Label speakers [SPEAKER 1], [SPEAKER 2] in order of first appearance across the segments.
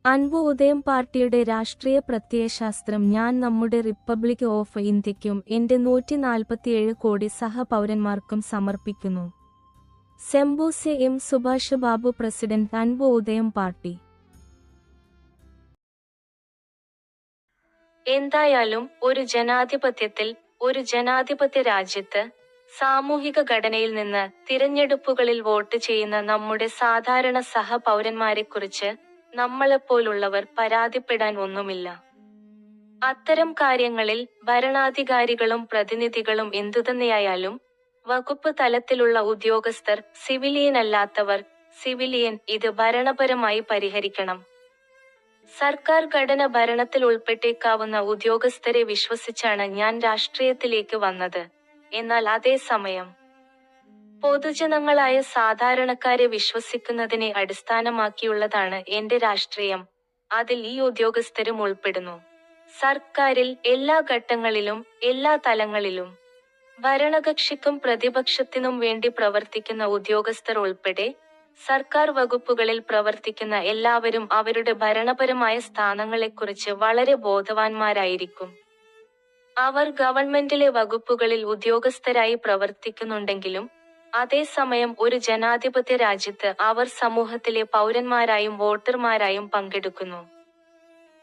[SPEAKER 1] അൻപു ഉദയം പാർട്ടിയുടെ രാഷ്ട്രീയ പ്രത്യയശാസ്ത്രം ഞാൻ നമ്മുടെ റിപ്പബ്ലിക് ഓഫ് ഇന്ത്യയ്ക്കും എന്റെ 147 കോടി സഹപൗരന്മാർക്കും സമർപ്പിക്കുന്നു. സെംബൂസെ എം സുഭാഷ് ബാബു, പ്രസിഡന്റ്, അൻപു ഉദയം പാർട്ടി. എന്തായാലും ഒരു ജനാധിപത്യ രാജ്യത്ത് സാമൂഹിക ഘടനയിൽ നിന്ന് തിരഞ്ഞെടുപ്പുകളിൽ വോട്ട് ചെയ്യുന്ന നമ്മുടെ സാധാരണ സഹപൗരന്മാരെക്കുറിച്ച് നമ്മളെപ്പോലുള്ളവർ പരാതിപ്പെടാൻ ഒന്നുമില്ല. അത്തരം കാര്യങ്ങളിൽ ഭരണാധികാരികളും പ്രതിനിധികളും എന്തുതന്നെയായാലും വകുപ്പ് തലത്തിലുള്ള ഉദ്യോഗസ്ഥർ, സിവിലിയൻ അല്ലാത്തവർ, ഇത് ഭരണപരമായി പരിഹരിക്കണം. സർക്കാർ ഘടന ഭരണത്തിൽ ഉൾപ്പെട്ടേക്കാവുന്ന ഉദ്യോഗസ്ഥരെ വിശ്വസിച്ചാണ് ഞാൻ രാഷ്ട്രീയത്തിലേക്ക് വന്നത്. എന്നാൽ അതേസമയം പൊതുജനങ്ങളായ സാധാരണക്കാരെ വിശ്വസിക്കുന്നതിനെ അടിസ്ഥാനമാക്കിയുള്ളതാണ് എന്റെ രാഷ്ട്രീയം. അതിൽ ഈ ഉദ്യോഗസ്ഥരും ഉൾപ്പെടുന്നു. സർക്കാരിൽ എല്ലാ ഘട്ടങ്ങളിലും എല്ലാ തലങ്ങളിലും ഭരണകക്ഷിക്കും പ്രതിപക്ഷത്തിനും വേണ്ടി പ്രവർത്തിക്കുന്ന ഉദ്യോഗസ്ഥർ ഉൾപ്പെടെ സർക്കാർ വകുപ്പുകളിൽ പ്രവർത്തിക്കുന്ന എല്ലാവരും അവരുടെ ഭരണപരമായ സ്ഥാനങ്ങളെക്കുറിച്ച് വളരെ ബോധവാന്മാരായിരിക്കും. അവർ ഗവൺമെന്റിലെ വകുപ്പുകളിൽ ഉദ്യോഗസ്ഥരായി പ്രവർത്തിക്കുന്നുണ്ടെങ്കിലും അതേസമയം ഒരു ജനാധിപത്യ രാജ്യത്ത് അവർ സമൂഹത്തിലെ പൗരന്മാരായും വോട്ടർമാരായും പങ്കെടുക്കുന്നു.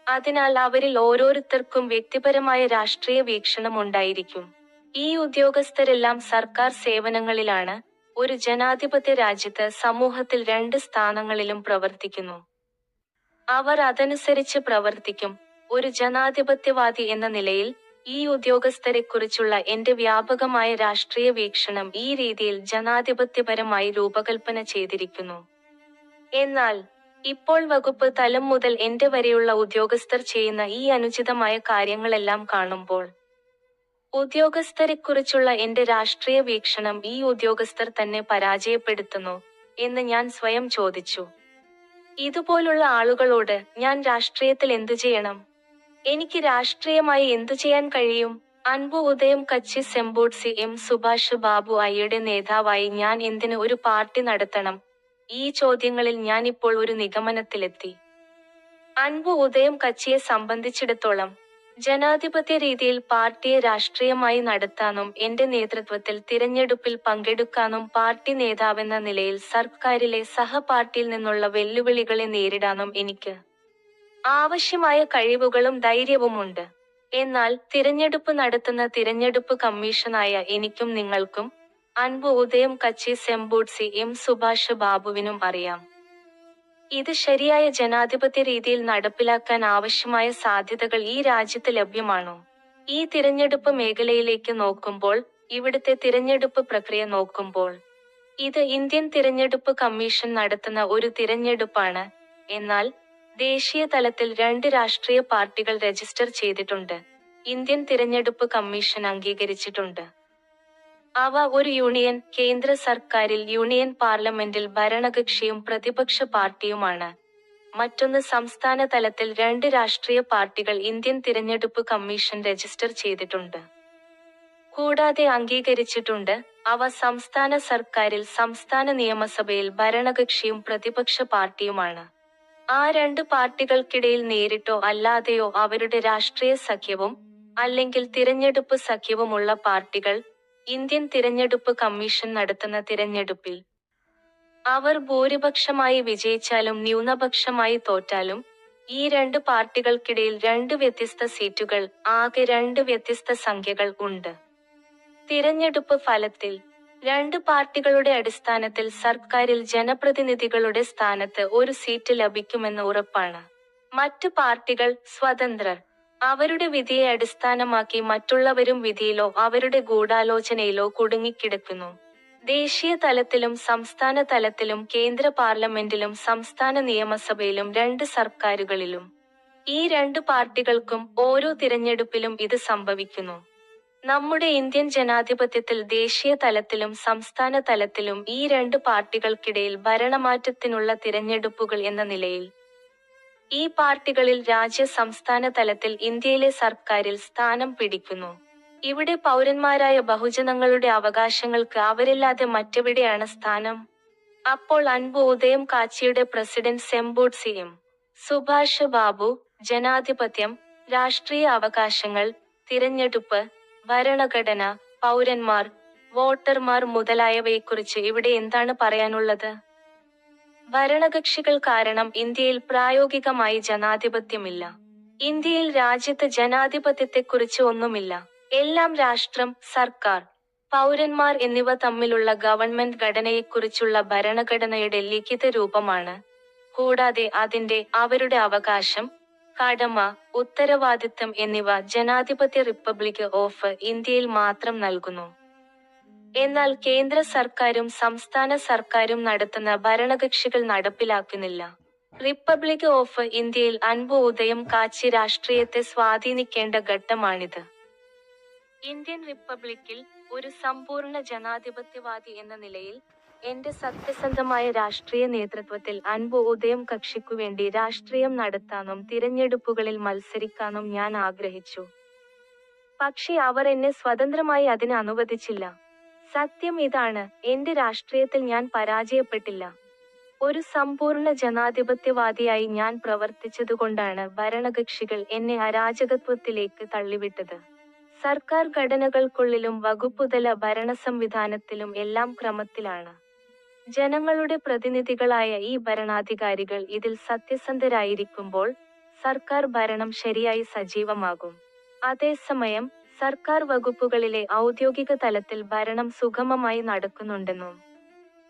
[SPEAKER 1] അതിനാൽ അവരിൽ ഓരോരുത്തർക്കും വ്യക്തിപരമായ രാഷ്ട്രീയ വീക്ഷണം ഉണ്ടായിരിക്കും. ഈ ഉദ്യോഗസ്ഥരെല്ലാം സർക്കാർ സേവനങ്ങളിലാണ്. ഒരു ജനാധിപത്യ രാജ്യത്ത് സമൂഹത്തിൽ 2 സ്ഥാനങ്ങളിലും പ്രവർത്തിക്കുന്നു. അവർ അതനുസരിച്ച് പ്രവർത്തിക്കും. ഒരു ജനാധിപത്യവാദി എന്ന നിലയിൽ ഈ ഉദ്യോഗസ്ഥരെക്കുറിച്ചുള്ള എന്റെ വ്യാപകമായ രാഷ്ട്രീയ വീക്ഷണം ഈ രീതിയിൽ ജനാധിപത്യപരമായി രൂപകൽപ്പന ചെയ്തിരിക്കുന്നു. എന്നാൽ ഇപ്പോൾ വകുപ്പ് തലം മുതൽ എന്റെ വരെയുള്ള ഉദ്യോഗസ്ഥർ ചെയ്യുന്ന ഈ അനുചിതമായ കാര്യങ്ങളെല്ലാം കാണുമ്പോൾ ഉദ്യോഗസ്ഥരെക്കുറിച്ചുള്ള എന്റെ രാഷ്ട്രീയ വീക്ഷണം ഈ ഉദ്യോഗസ്ഥർ തന്നെ പരാജയപ്പെടുത്തുന്നു എന്ന് ഞാൻ സ്വയം ചോദിച്ചു. ഇതുപോലുള്ള ആളുകളോട് ഞാൻ രാഷ്ട്രീയത്തിൽ എന്തു ചെയ്യണം? എനിക്ക് രാഷ്ട്രീയമായി എന്തു ചെയ്യാൻ കഴിയും? അൻപു ഉദയം കച്ചി സെംബൂട്സി എം സുഭാഷ് ബാബു അയ്യയുടെ നേതാവായി ഞാൻ എന്തിന് ഒരു പാർട്ടി നടത്തണം? ഈ ചോദ്യങ്ങളിൽ ഞാനിപ്പോൾ ഒരു നിഗമനത്തിലെത്തി. അൻപു ഉദയം കച്ചിയെ സംബന്ധിച്ചിടത്തോളം ജനാധിപത്യ രീതിയിൽ പാർട്ടിയെ രാഷ്ട്രീയമായി നടത്താനും എന്റെ നേതൃത്വത്തിൽ തിരഞ്ഞെടുപ്പിൽ പങ്കെടുക്കാനും പാർട്ടി നേതാവെന്ന നിലയിൽ സർക്കാരിലെ സഹപാർട്ടിയിൽ നിന്നുള്ള വെല്ലുവിളികളെ നേരിടാനും എനിക്ക് ആവശ്യമായ കഴിവുകളും ധൈര്യവുമുണ്ട്. എന്നാൽ തിരഞ്ഞെടുപ്പ് നടത്തുന്ന തിരഞ്ഞെടുപ്പ് കമ്മീഷനായ എനിക്കും നിങ്ങൾക്കും അൻപു ഉദയം കച്ചി സെംബൂട്സി എം സുഭാഷ് ബാബുവിനും അറിയാം. ഇത് ശരിയായ ജനാധിപത്യ രീതിയിൽ നടപ്പിലാക്കാൻ ആവശ്യമായ സാധ്യതകൾ ഈ രാജ്യത്ത് ലഭ്യമാണോ? ഈ തിരഞ്ഞെടുപ്പ് മേഖലയിലേക്ക് നോക്കുമ്പോൾ, ഇവിടുത്തെ തിരഞ്ഞെടുപ്പ് പ്രക്രിയ നോക്കുമ്പോൾ, ഇത് ഇന്ത്യൻ തിരഞ്ഞെടുപ്പ് കമ്മീഷൻ നടത്തുന്ന ഒരു തിരഞ്ഞെടുപ്പാണ്. എന്നാൽ ദേശീയ തലത്തിൽ 2 രാഷ്ട്രീയ പാർട്ടികൾ രജിസ്റ്റർ ചെയ്തിട്ടുണ്ട്. ഇന്ത്യൻ തിരഞ്ഞെടുപ്പ് കമ്മീഷൻ അംഗീകരിച്ചിട്ടുണ്ട്. അവ ഒരു യൂണിയൻ കേന്ദ്ര സർക്കാരിൽ യൂണിയൻ പാർലമെന്റിൽ ഭരണകക്ഷിയും പ്രതിപക്ഷ പാർട്ടിയുമാണ്. മറ്റൊന്ന് സംസ്ഥാന തലത്തിൽ 2 രാഷ്ട്രീയ പാർട്ടികൾ ഇന്ത്യൻ തിരഞ്ഞെടുപ്പ് കമ്മീഷൻ രജിസ്റ്റർ ചെയ്തിട്ടുണ്ട്. കൂടാതെ അംഗീകരിച്ചിട്ടുണ്ട്. അവ സംസ്ഥാന സർക്കാരിൽ സംസ്ഥാന നിയമസഭയിൽ ഭരണകക്ഷിയും പ്രതിപക്ഷ പാർട്ടിയുമാണ്. ആ 2 പാർട്ടികൾക്കിടയിൽ നേരിട്ടോ അല്ലാതെയോ അവരുടെ രാഷ്ട്രീയ സഖ്യവും അല്ലെങ്കിൽ തിരഞ്ഞെടുപ്പ് സഖ്യവുമുള്ള പാർട്ടികൾ ഇന്ത്യൻ തിരഞ്ഞെടുപ്പ് കമ്മീഷൻ നടത്തുന്ന തിരഞ്ഞെടുപ്പിൽ അവർ ഭൂരിപക്ഷമായി വിജയിച്ചാലും ന്യൂനപക്ഷമായി തോറ്റാലും ഈ 2 പാർട്ടികൾക്കിടയിൽ 2 വ്യത്യസ്ത സീറ്റുകൾ, ആകെ 2 വ്യത്യസ്ത സംഖ്യകൾ ഉണ്ട്. തിരഞ്ഞെടുപ്പ് ഫലത്തിൽ 2 പാർട്ടികളുടെ അടിസ്ഥാനത്തിൽ സർക്കാരിൽ ജനപ്രതിനിധികളുടെ സ്ഥാനത്ത് ഒരു സീറ്റ് ലഭിക്കുമെന്ന് ഉറപ്പാണ്. മറ്റ് പാർട്ടികൾ, സ്വതന്ത്രർ, അവരുടെ വിധിയെ അടിസ്ഥാനമാക്കി മറ്റുള്ളവരും വിധിയിലോ അവരുടെ ഗൂഢാലോചനയിലോ കുടുങ്ങിക്കിടക്കുന്നു. ദേശീയ തലത്തിലും സംസ്ഥാന തലത്തിലും കേന്ദ്ര പാർലമെന്റിലും സംസ്ഥാന നിയമസഭയിലും 2 സർക്കാരുകളിലും ഈ 2 പാർട്ടികൾക്കും ഓരോ തിരഞ്ഞെടുപ്പിലും ഇത് സംഭവിക്കുന്നു. നമ്മുടെ ഇന്ത്യൻ ജനാധിപത്യത്തിൽ ദേശീയ തലത്തിലും സംസ്ഥാന തലത്തിലും ഈ 2 പാർട്ടികൾക്കിടയിൽ ഭരണമാറ്റത്തിനുള്ള തിരഞ്ഞെടുപ്പുകൾ എന്ന നിലയിൽ ഈ പാർട്ടികളിൽ സംസ്ഥാന തലത്തിൽ ഇന്ത്യയിലെ സർക്കാരിൽ സ്ഥാനം പിടിക്കുന്നു. ഇവിടെ പൗരന്മാരായ ബഹുജനങ്ങളുടെ അവകാശങ്ങൾക്ക് അവരില്ലാതെ മറ്റെവിടെയാണ് സ്ഥാനം? അപ്പോൾ അൻപു ഉദയം കാച്ചിയുടെ പ്രസിഡന്റ് സെംബൂട്സി എം സുഭാഷ് ബാബു. ജനാധിപത്യം, രാഷ്ട്രീയ അവകാശങ്ങൾ, തിരഞ്ഞെടുപ്പ്, ഭരണഘടന, പൗരന്മാർ, വോട്ടർമാർ മുതലായവയെക്കുറിച്ച് ഇവിടെ എന്താണ് പറയാനുള്ളത്? ഭരണകക്ഷികൾ കാരണം ഇന്ത്യയിൽ പ്രായോഗികമായി ജനാധിപത്യമില്ല. ഇന്ത്യയിൽ രാജ്യത്ത് ജനാധിപത്യത്തെക്കുറിച്ച് ഒന്നുമില്ല. എല്ലാം രാഷ്ട്രം, സർക്കാർ, പൗരന്മാർ എന്നിവ തമ്മിലുള്ള ഗവൺമെന്റ് ഘടനയെക്കുറിച്ചുള്ള ഭരണഘടനയുടെ ലിഖിത രൂപമാണ്. കൂടാതെ അവരുടെ അവകാശം, കടമ, ഉത്തരവാദിത്തം എന്നിവ ജനാധിപത്യ റിപ്പബ്ലിക് ഓഫ് ഇന്ത്യയിൽ മാത്രം നൽകുന്നു. എന്നാൽ കേന്ദ്ര സർക്കാരും സംസ്ഥാന സർക്കാരും നടത്തുന്ന ഭരണകക്ഷികൾ നടപ്പിലാക്കുന്നില്ല. റിപ്പബ്ലിക് ഓഫ് ഇന്ത്യയിൽ അൻപു ഉദയം കാച്ചി രാഷ്ട്രീയത്തെ സ്വാധീനിക്കേണ്ട ഘട്ടമാണിത്. ഇന്ത്യൻ റിപ്പബ്ലിക്കിൽ ഒരു സമ്പൂർണ്ണ ജനാധിപത്യവാദി എന്ന നിലയിൽ എന്റെ സത്യസന്ധമായ രാഷ്ട്രീയ നേതൃത്വത്തിൽ അൻപു ഉദയം കക്ഷിക്കുവേണ്ടി രാഷ്ട്രീയം നടത്താനും തിരഞ്ഞെടുപ്പുകളിൽ മത്സരിക്കാനും ഞാൻ ആഗ്രഹിച്ചു. പക്ഷേ അവർ എന്നെ സ്വതന്ത്രമായി അതിന് അനുവദിച്ചില്ല. സത്യം ഇതാണ്, എന്റെ രാഷ്ട്രീയത്തിൽ ഞാൻ പരാജയപ്പെട്ടില്ല. ഒരു സമ്പൂർണ്ണ ജനാധിപത്യവാദിയായി ഞാൻ പ്രവർത്തിച്ചതുകൊണ്ടാണ് ഭരണകക്ഷികൾ എന്നെ അരാജകത്വത്തിലേക്ക് തള്ളിവിട്ടത്. സർക്കാർ ഘടനകൾക്കുള്ളിലും വകുപ്പുതല ഭരണസംവിധാനത്തിലും എല്ലാം ക്രമത്തിലാണ്. ജനങ്ങളുടെ പ്രതിനിധികളായ ഈ ഭരണാധികാരികൾ ഇതിൽ സത്യസന്ധരായിരിക്കുമ്പോൾ സർക്കാർ ഭരണം ശരിയായി സജീവമാകും. അതേസമയം സർക്കാർ വകുപ്പുകളിലെ ഔദ്യോഗിക തലത്തിൽ ഭരണം സുഗമമായി നടക്കുന്നുണ്ടെന്നും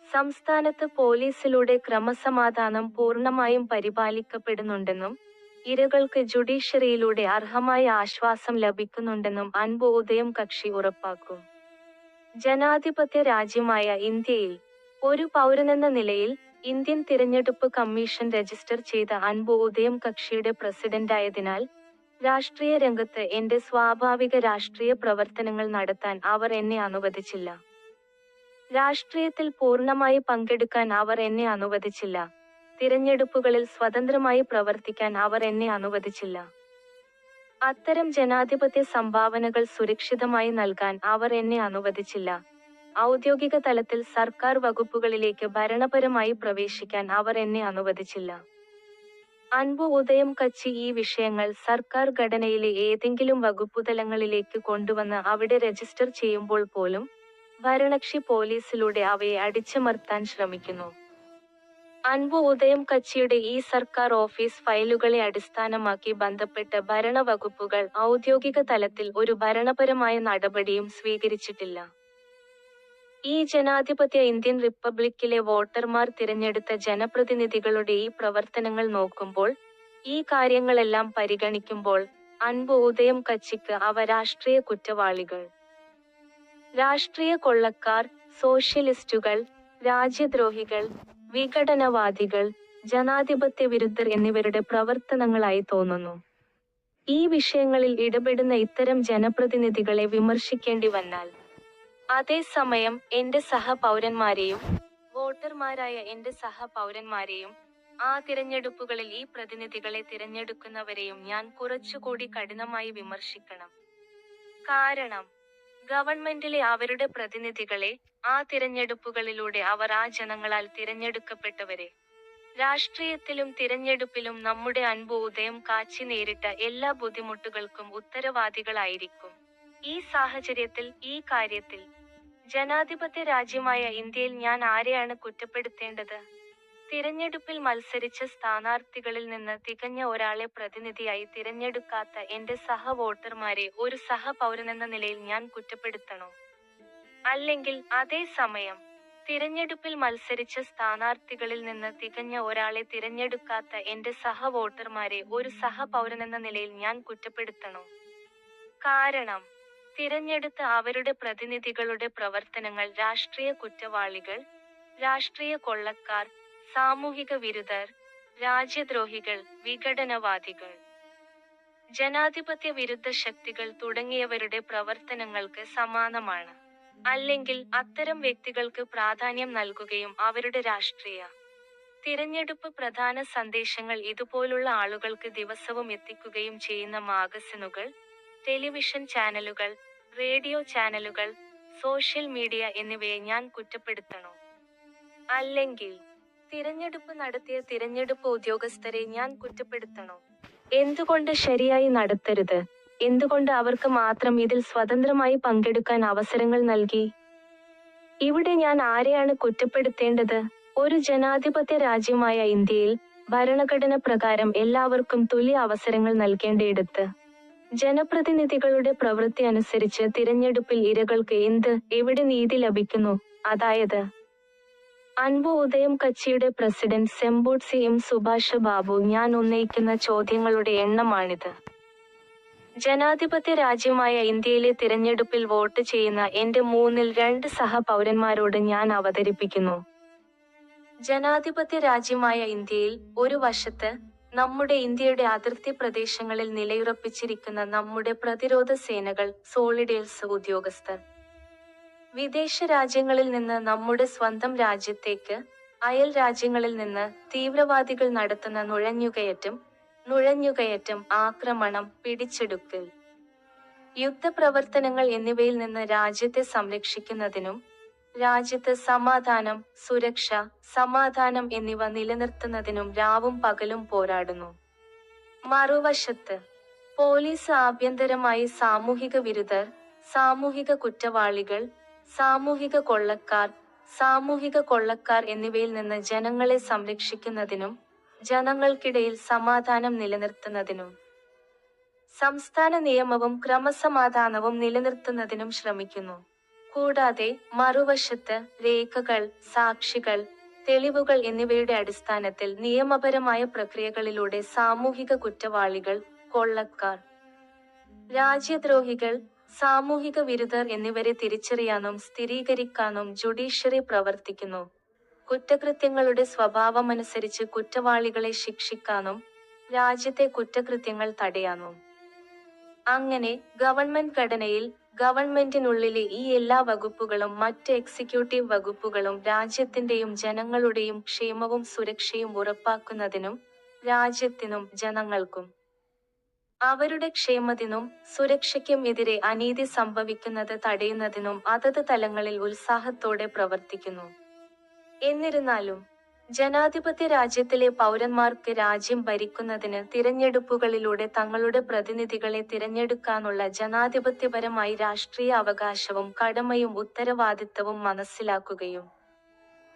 [SPEAKER 1] സംസ്ഥാനത്ത് പോലീസിലൂടെ ക്രമസമാധാനം പൂർണ്ണമായും പരിപാലിക്കപ്പെടുന്നുണ്ടെന്നും ഇരകൾക്ക് ജുഡീഷ്യറിയിലൂടെ അർഹമായ ആശ്വാസം ലഭിക്കുന്നുണ്ടെന്നും അൻപു ഉദയം കക്ഷി ഉറപ്പാക്കും. ജനാധിപത്യ രാജ്യമായ ഇന്ത്യയിൽ ഒരു പൗരനെന്ന നിലയിൽ ഇന്ത്യൻ തിരഞ്ഞെടുപ്പ് കമ്മീഷൻ രജിസ്റ്റർ ചെയ്ത അൻപു ഉദയം കക്ഷിയുടെ പ്രസിഡന്റായതിനാൽ രാഷ്ട്രീയ രംഗത്ത് എന്റെ സ്വാഭാവിക രാഷ്ട്രീയ പ്രവർത്തനങ്ങൾ നടത്താൻ അവർ എന്നെ അനുവദിച്ചില്ല. രാഷ്ട്രീയത്തിൽ പൂർണ്ണമായി പങ്കെടുക്കാൻ അവർ എന്നെ അനുവദിച്ചില്ല. തിരഞ്ഞെടുപ്പുകളിൽ സ്വതന്ത്രമായി പ്രവർത്തിക്കാൻ അവർ എന്നെ അനുവദിച്ചില്ല. അത്തരം ജനാധിപത്യ സംഭാവനകൾ സുരക്ഷിതമായി നൽകാൻ അവർ എന്നെ അനുവദിച്ചില്ല. ഔദ്യോഗിക തലത്തിൽ സർക്കാർ വകുപ്പുകളിലേക്ക് ഭരണപരമായി പ്രവേശിക്കാൻ അവർ എന്നെ അനുവദിച്ചില്ല. അൻപു ഉദയം കച്ചി ഈ വിഷയങ്ങൾ സർക്കാർ ഘടനയിലെ ഏതെങ്കിലും വകുപ്പുതലങ്ങളിലേക്ക് കൊണ്ടുവന്ന് അവിടെ രജിസ്റ്റർ ചെയ്യുമ്പോൾ പോലും ഭരണകക്ഷി പോലീസിലൂടെ അവയെ അടിച്ചമർത്താൻ ശ്രമിക്കുന്നു. അൻപു ഉദയം കച്ചിയുടെ ഈ സർക്കാർ ഓഫീസ് ഫയലുകളെ അടിസ്ഥാനമാക്കി ബന്ധപ്പെട്ട ഭരണവകുപ്പുകൾ ഔദ്യോഗിക തലത്തിൽ ഒരു ഭരണപരമായ നടപടിയും സ്വീകരിച്ചിട്ടില്ല. ഈ ജനാധിപത്യ ഇന്ത്യൻ റിപ്പബ്ലിക്കിലെ വോട്ടർമാർ തിരഞ്ഞെടുത്ത ജനപ്രതിനിധികളുടെ ഈ പ്രവർത്തനങ്ങൾ നോക്കുമ്പോൾ, ഈ കാര്യങ്ങളെല്ലാം പരിഗണിക്കുമ്പോൾ അൻപു ഉദയം കച്ചിക്ക് അവ രാഷ്ട്രീയ കുറ്റവാളികൾ, രാഷ്ട്രീയ കൊള്ളക്കാർ, സോഷ്യലിസ്റ്റുകൾ, രാജ്യദ്രോഹികൾ, വിഘടനവാദികൾ, ജനാധിപത്യ വിരുദ്ധർ എന്നിവരുടെ പ്രവർത്തനങ്ങളായി തോന്നുന്നു. ഈ വിഷയങ്ങളിൽ ഇടപെടുന്ന ഇത്തരം ജനപ്രതിനിധികളെ വിമർശിക്കേണ്ടി വന്നാൽ അതേസമയം എന്റെ സഹപൗരന്മാരെയും വോട്ടർമാരായ എന്റെ സഹപൗരന്മാരെയും ആ തിരഞ്ഞെടുപ്പുകളിൽ ഈ പ്രതിനിധികളെ തിരഞ്ഞെടുക്കുന്നവരെയും ഞാൻ കുറച്ചുകൂടി കഠിനമായി വിമർശിക്കണം. കാരണം ഗവൺമെന്റിലെ അവരുടെ പ്രതിനിധികളെ, ആ തിരഞ്ഞെടുപ്പുകളിലൂടെ അവർ ആ ജനങ്ങളാൽ തിരഞ്ഞെടുക്കപ്പെട്ടവരെ, രാഷ്ട്രീയത്തിലും തിരഞ്ഞെടുപ്പിലും നമ്മുടെ അൻപു ഉദയം കാച്ചി നേരിട്ട എല്ലാ ബുദ്ധിമുട്ടുകൾക്കും ഉത്തരവാദികളായിരിക്കും. ഈ സാഹചര്യത്തിൽ, ഈ കാര്യത്തിൽ ജനാധിപത്യ രാജ്യമായ ഇന്ത്യയിൽ ഞാൻ ആരെയാണ് കുറ്റപ്പെടുത്തേണ്ടത്? തിരഞ്ഞെടുപ്പിൽ മത്സരിച്ച സ്ഥാനാർത്ഥികളിൽ നിന്ന് തികഞ്ഞ ഒരാളെ പ്രതിനിധിയായി തിരഞ്ഞെടുക്കാത്ത എന്റെ വോട്ടർമാരെ ഒരു പൗരനെന്ന നിലയിൽ ഞാൻ കുറ്റപ്പെടുത്തണോ? അല്ലെങ്കിൽ അതേസമയം തിരഞ്ഞെടുപ്പിൽ മത്സരിച്ച സ്ഥാനാർത്ഥികളിൽ നിന്ന് തികഞ്ഞ ഒരാളെ തിരഞ്ഞെടുക്കാത്ത എന്റെ വോട്ടർമാരെ ഒരു പൗരനെന്ന നിലയിൽ ഞാൻ കുറ്റപ്പെടുത്തണോ? കാരണം തിരഞ്ഞെടുത്ത അവരുടെ പ്രതിനിധികളുടെ പ്രവർത്തനങ്ങൾ രാഷ്ട്രീയ കുറ്റവാളികൾ, രാഷ്ട്രീയ കൊള്ളക്കാർ, സാമൂഹിക വിരുദ്ധർ, രാജ്യദ്രോഹികൾ, വിഘടനവാദികൾ, ജനാധിപത്യ വിരുദ്ധ ശക്തികൾ തുടങ്ങിയവരുടെ പ്രവർത്തനങ്ങൾക്ക് സമാനമാണ്. അല്ലെങ്കിൽ അത്തരം വ്യക്തികൾക്ക് പ്രാധാന്യം നൽകുകയും അവരുടെ രാഷ്ട്രീയ തിരഞ്ഞെടുപ്പ് പ്രധാന സന്ദേശങ്ങൾ ഇതുപോലുള്ള ആളുകൾക്ക് ദിവസവും എത്തിക്കുകയും ചെയ്യുന്ന മാഗസിനുകൾ, ടെലിവിഷൻ ചാനലുകൾ, റേഡിയോ ചാനലുകൾ, സോഷ്യൽ മീഡിയ എന്നിവയെ ഞാൻ കുറ്റപ്പെടുത്തണോ? അല്ലെങ്കിൽ തിരഞ്ഞെടുപ്പ് നടത്തിയ തിരഞ്ഞെടുപ്പ് ഉദ്യോഗസ്ഥരെ ഞാൻ കുറ്റപ്പെടുത്തണോ? എന്തുകൊണ്ട് ശരിയായി നടത്തരുത്? എന്തുകൊണ്ട് അവർക്ക് മാത്രം ഇതിൽ സ്വതന്ത്രമായി പങ്കെടുക്കാൻ അവസരങ്ങൾ നൽകി? ഇവിടെ ഞാൻ ആരെയാണ് കുറ്റപ്പെടുത്തേണ്ടത്? ഒരു ജനാധിപത്യ രാജ്യമായ ഇന്ത്യയിൽ ഭരണഘടന പ്രകാരം എല്ലാവർക്കും തുല്യ അവസരങ്ങൾ നൽകേണ്ടയിടത്ത് ജനപ്രതിനിധികളുടെ പ്രവൃത്തി അനുസരിച്ച് തിരഞ്ഞെടുപ്പിൽ ഇരകൾക്ക് എവിടെ നീതി ലഭിക്കുന്നു? അതായത് അൻപു ഉദയം കച്ചിയുടെ പ്രസിഡന്റ് സെമ്പൂട്സി എം സുഭാഷ് ബാബു ഞാൻ ഉന്നയിക്കുന്ന ചോദ്യങ്ങളുടെ എണ്ണമാണിത്. ജനാധിപത്യ രാജ്യമായ ഇന്ത്യയിലെ തിരഞ്ഞെടുപ്പിൽ വോട്ട് ചെയ്യുന്ന എന്റെ 2/3 സഹപൗരന്മാരോട് ഞാൻ അവതരിപ്പിക്കുന്നു. ജനാധിപത്യ രാജ്യമായ ഇന്ത്യയിൽ ഒരു വശത്ത് നമ്മുടെ ഇന്ത്യയുടെ അതിർത്തി പ്രദേശങ്ങളിൽ നിലയുറപ്പിച്ചിരിക്കുന്ന നമ്മുടെ പ്രതിരോധ സേനകൾ, സോളിഡേഴ്സ് ഉദ്യോഗസ്ഥർ, വിദേശ രാജ്യങ്ങളിൽ നിന്ന് നമ്മുടെ സ്വന്തം രാജ്യത്തേക്ക് അയൽ രാജ്യങ്ങളിൽ നിന്ന് തീവ്രവാദികൾ നടത്തുന്ന നുഴഞ്ഞുകയറ്റം, ആക്രമണം, പിടിച്ചെടുക്കൽ, യുദ്ധപ്രവർത്തനങ്ങൾ എന്നിവയിൽ നിന്ന് രാജ്യത്തെ സംരക്ഷിക്കുന്നതിനും രാജ്യത്ത് സമാധാനം, സുരക്ഷ, സമാധാനം എന്നിവ നിലനിർത്തുന്നതിനും രാവും പകലും പോരാടുന്നു. മറുവശത്ത് പോലീസ് ആഭ്യന്തരമായി സാമൂഹിക വിരുദ്ധർ, സാമൂഹിക കുറ്റവാളികൾ, സാമൂഹിക കൊള്ളക്കാർ എന്നിവയിൽ നിന്ന് ജനങ്ങളെ സംരക്ഷിക്കുന്നതിനും ജനങ്ങൾക്കിടയിൽ സമാധാനം നിലനിർത്തുന്നതിനും സംസ്ഥാന നിയമവും ക്രമസമാധാനവും നിലനിർത്തുന്നതിനും ശ്രമിക്കുന്നു. കൂടാതെ മറുവശത്ത് രേഖകൾ, സാക്ഷികൾ, തെളിവുകൾ എന്നിവയുടെ അടിസ്ഥാനത്തിൽ നിയമപരമായ പ്രക്രിയകളിലൂടെ സാമൂഹിക കുറ്റവാളികൾ, കൊള്ളക്കാർ, രാജ്യദ്രോഹികൾ, സാമൂഹിക വിരുദ്ധർ എന്നിവരെ തിരിച്ചറിയാനും സ്ഥിരീകരിക്കാനും ജുഡീഷ്യറി പ്രവർത്തിക്കുന്നു. കുറ്റകൃത്യങ്ങളുടെ സ്വഭാവമനുസരിച്ച് കുറ്റവാളികളെ ശിക്ഷിക്കാനും രാജ്യത്തെ കുറ്റകൃത്യങ്ങൾ തടയാനും. അങ്ങനെ ഗവൺമെന്റ് ഘടനയിൽ ഗവൺമെന്റിനുള്ളിലെ ഈ എല്ലാ വകുപ്പുകളും മറ്റ് എക്സിക്യൂട്ടീവ് വകുപ്പുകളും രാജ്യത്തിന്റെയും ജനങ്ങളുടെയും ക്ഷേമവും സുരക്ഷയും ഉറപ്പാക്കുന്നതിനും രാജ്യത്തിനും ജനങ്ങൾക്കും അവരുടെ ക്ഷേമത്തിനും സുരക്ഷയ്ക്കും എതിരെ അനീതി സംഭവിക്കുന്നത് തടയുന്നതിനും അതത് തലങ്ങളിൽ ഉത്സാഹത്തോടെ പ്രവർത്തിക്കുന്നു. എന്നിരുന്നാലും ജനാധിപത്യ രാജ്യത്തിലെ പൗരന്മാർക്ക് രാജ്യം ഭരിക്കുന്നതിന് തിരഞ്ഞെടുപ്പുകളിലൂടെ തങ്ങളുടെ പ്രതിനിധികളെ തിരഞ്ഞെടുക്കാനുള്ള ജനാധിപത്യപരമായി രാഷ്ട്രീയ അവകാശവും കടമയും ഉത്തരവാദിത്തവും മനസ്സിലാക്കുകയും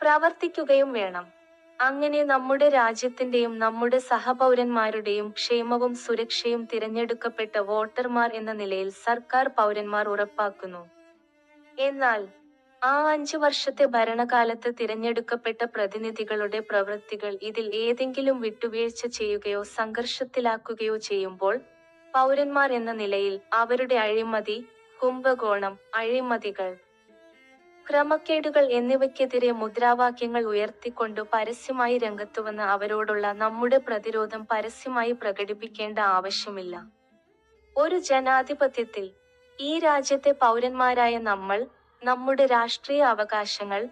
[SPEAKER 1] പ്രവർത്തിക്കുകയും വേണം. അങ്ങനെ നമ്മുടെ രാജ്യത്തിന്റെയും നമ്മുടെ സഹപൗരന്മാരുടെയും ക്ഷേമവും സുരക്ഷയും തിരഞ്ഞെടുക്കപ്പെട്ട വോട്ടർമാർ എന്ന നിലയിൽ സർക്കാർ പൗരന്മാർ ഉറപ്പാക്കുന്നു. എന്നാൽ ആ 5 വർഷത്തെ ഭരണകാലത്ത് തിരഞ്ഞെടുക്കപ്പെട്ട പ്രതിനിധികളുടെ പ്രവൃത്തികൾ ഇതിൽ ഏതെങ്കിലും വിട്ടുവീഴ്ച ചെയ്യുകയോ സംഘർഷത്തിലാക്കുകയോ ചെയ്യുമ്പോൾ പൗരന്മാർ എന്ന നിലയിൽ അവരുടെ അഴിമതി, കുംഭകോണം, അഴിമതികൾ, ക്രമക്കേടുകൾ എന്നിവയ്ക്കെതിരെ മുദ്രാവാക്യങ്ങൾ ഉയർത്തിക്കൊണ്ട് പരസ്യമായി രംഗത്തുവന്ന് അവരോടുള്ള നമ്മുടെ പ്രതിരോധം പരസ്യമായി പ്രകടിപ്പിക്കേണ്ട ആവശ്യമില്ല. ഒരു ജനാധിപത്യത്തിൽ ഈ രാജ്യത്തെ പൗരന്മാരായ നമ്മൾ നമ്മുടെ രാഷ്ട്രീയ അവകാശങ്ങൾ,